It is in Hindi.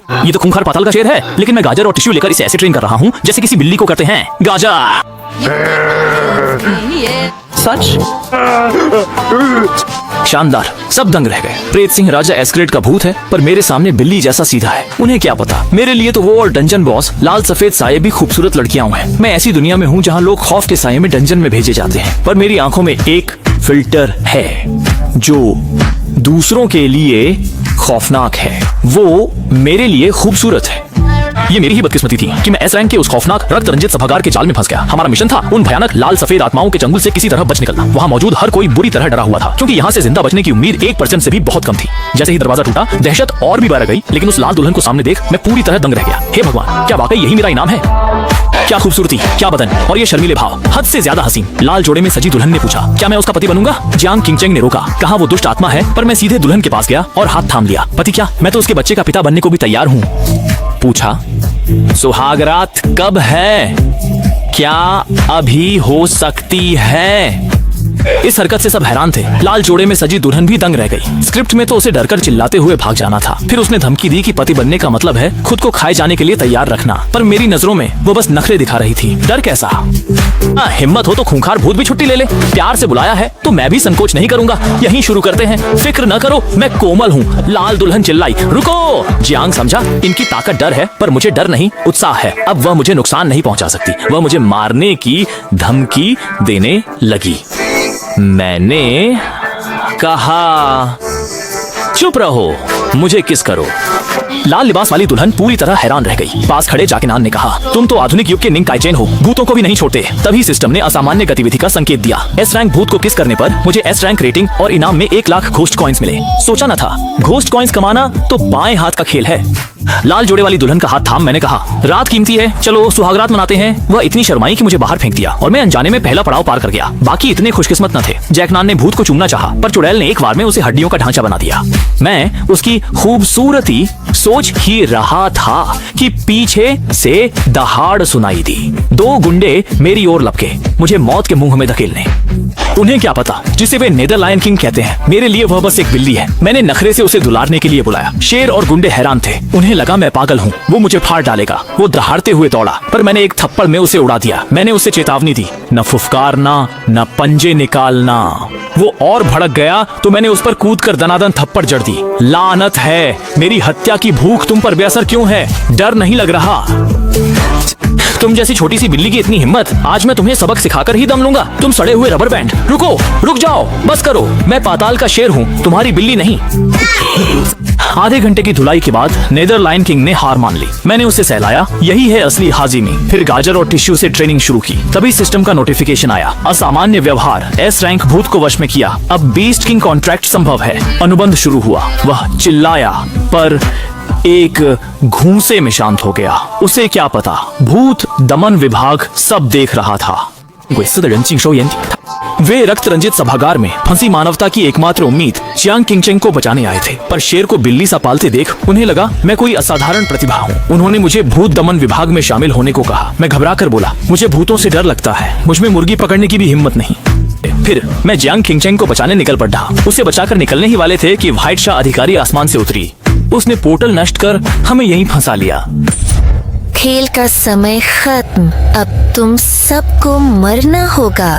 ये तो खूंखार पाताल का शेर है, लेकिन मैं गाजर और टिश्यू लेकर इसे ऐसे ट्रेन कर रहा हूँ जैसे किसी बिल्ली को करते हैं। गाजर। सच? शानदार। सब दंग रह गए। प्रेत सिंह राजा एस्क्रेड का भूत है, पर मेरे सामने बिल्ली जैसा सीधा है। उन्हें क्या पता, मेरे लिए तो वो और डंजन बॉस लाल सफेद साये भी खूबसूरत लड़कियां हैं। मैं ऐसी दुनिया में हूँ जहाँ लोग खौफ के साये में डंजन में भेजे जाते हैं, पर मेरी आंखों में एक फिल्टर है जो दूसरों के लिए खौफनाक है। वो मेरे लिए खूबसूरत है। ये मेरी ही बदकिस्मती थी कि मैं एस रैंक के उस खौफनाक रक्त रंजित सभागार के जाल में फंस गया। हमारा मिशन था उन भयानक लाल सफेद आत्माओं के चंगुल से किसी तरह बच निकलना। वहाँ मौजूद हर कोई बुरी तरह डरा हुआ था, क्योंकि यहाँ से जिंदा बचने की उम्मीद 1% से भी बहुत कम थी। जैसे ही दरवाजा टूटा, दहशत और भी बढ़ गई, लेकिन उस लाल दुल्हन को सामने देख मैं पूरी तरह दंग रह गया। हे भगवान, क्या वाकई यही मेरा इनाम है? क्या खूबसूरती, क्या बदन और ये शर्मीले भाव, हद से ज्यादा हसीन। लाल जोड़े में सजी दुल्हन ने पूछा, क्या मैं उसका पति बनूंगा? जियांग किंगचेंग ने रोका, कहा वो दुष्ट आत्मा है, पर मैं सीधे दुल्हन के पास गया और हाथ थाम लिया। पति क्या, मैं तो उसके बच्चे का पिता बनने को भी तैयार हूँ। पूछा, सुहागरात कब है? क्या अभी हो सकती है? इस हरकत से सब हैरान थे। लाल जोड़े में सजी दुल्हन भी दंग रह गई। स्क्रिप्ट में तो उसे डरकर चिल्लाते हुए भाग जाना था। फिर उसने धमकी दी कि पति बनने का मतलब है खुद को खाए जाने के लिए तैयार रखना, पर मेरी नजरों में वो बस नखरे दिखा रही थी। डर कैसा? हिम्मत हो तो खूंखार भूत भी छुट्टी ले ले। प्यार से बुलाया है तो मैं भी संकोच नहीं करूंगा। यहीं शुरू करते हैं। फिक्र न करो, मैं कोमल हूँ। लाल दुल्हन चिल्लाई, रुको। जियांग समझा, इनकी ताकत डर है, पर मुझे डर नहीं, उत्साह है। अब वह मुझे नुकसान नहीं पहुंचा सकती। वह मुझे मारने की धमकी देने लगी। मैंने कहा, चुप रहो, मुझे किस करो। लाल लिबास वाली दुल्हन पूरी तरह हैरान रह गई। पास खड़े जाकिनान ने कहा, तुम तो आधुनिक युग के निंग काइचेन हो, भूतों को भी नहीं छोड़ते। तभी सिस्टम ने असामान्य गतिविधि का संकेत दिया। एस रैंक भूत को किस करने पर मुझे एस रैंक रेटिंग और इनाम में 1 लाख घोस्ट कॉइंस मिले। सोचा न था, घोस्ट कॉइंस कमाना तो बाएं हाथ का खेल है। लाल जोड़े वाली दुल्हन का हाथ थाम मैंने कहा, रात कीमती है, चलो सुहागरात मनाते हैं। वह इतनी शर्माई कि मुझे बाहर फेंक दिया और मैं अनजाने में पहला पड़ाव पार कर गया। बाकी इतने खुशकिस्मत न थे। जैकनान ने भूत को चूमना चाहा, पर चुड़ैल ने एक बार में उसे हड्डियों का ढांचा बना दिया। मैं उसकी खूबसूरती सोच ही रहा था कि पीछे से दहाड़ सुनाई दी। 2 गुंडे मेरी ओर लपके, मुझे मौत के मुंह में धकेलने। उन्हें क्या पता, जिसे वे नेदर लायन किंग कहते हैं, मेरे लिए वह बस एक बिल्ली है। मैंने नखरे से उसे दुलारने के लिए बुलाया। शेर और गुंडे हैरान थे। उन्हें लगा मैं पागल हूँ, वो मुझे फाड़ डालेगा। वो दहाड़ते हुए दौड़ा, पर मैंने एक थप्पड़ में उसे उड़ा दिया। मैंने उसे चेतावनी दी, न फुफकारना, न पंजे निकालना। वो और भड़क गया तो मैंने उस पर कूदकर दनादन थप्पड़ जड़ दी। लानत है, मेरी हत्या की भूख तुम पर बेअसर क्यों है? डर नहीं लग रहा? तुम जैसी छोटी सी बिल्ली की इतनी हिम्मत, आज मैं तुम्हें सबक सिखाकर ही दम लूंगा। तुम सड़े हुए रबर बैंड, रुको, रुक जाओ, बस करो। मैं पाताल का शेर हूँ, तुम्हारी बिल्ली नहीं। आधे घंटे की धुलाई के बाद नेदर लायन किंग ने हार मान ली। मैंने उसे सहलाया, यही है असली हाजिमी। फिर गाजर और टिश्यू से ट्रेनिंग शुरू की। तभी सिस्टम का नोटिफिकेशन आया, असामान्य व्यवहार, एस रैंक भूत को वश में किया। अब बीस्ट किंग कॉन्ट्रैक्ट संभव है। अनुबंध शुरू हुआ। वह चिल्लाया, पर एक घूंसे में शांत हो गया। उसे क्या पता, भूत दमन विभाग सब देख रहा था। वे रक्त रंजित सभागार में फंसी मानवता की एकमात्र उम्मीद जियांग किंगचेंग को बचाने आए थे, पर शेर को बिल्ली सा पालते देख उन्हें लगा मैं कोई असाधारण प्रतिभा हूँ। उन्होंने मुझे भूत दमन विभाग में शामिल होने को कहा। मैं घबरा कर बोला, मुझे भूतों से डर लगता है, मुझ में मुर्गी पकड़ने की भी हिम्मत नहीं। फिर मैं जियांग किंगचेंग को बचाने निकल पड़ा। उसे बचाकर निकलने ही वाले थे कि व्हाइट शाह अधिकारी आसमान से उतरी। उसने पोर्टल नष्ट कर हमें यहीं फंसा लिया। खेल का समय खत्म, अब तुम सबको मरना होगा।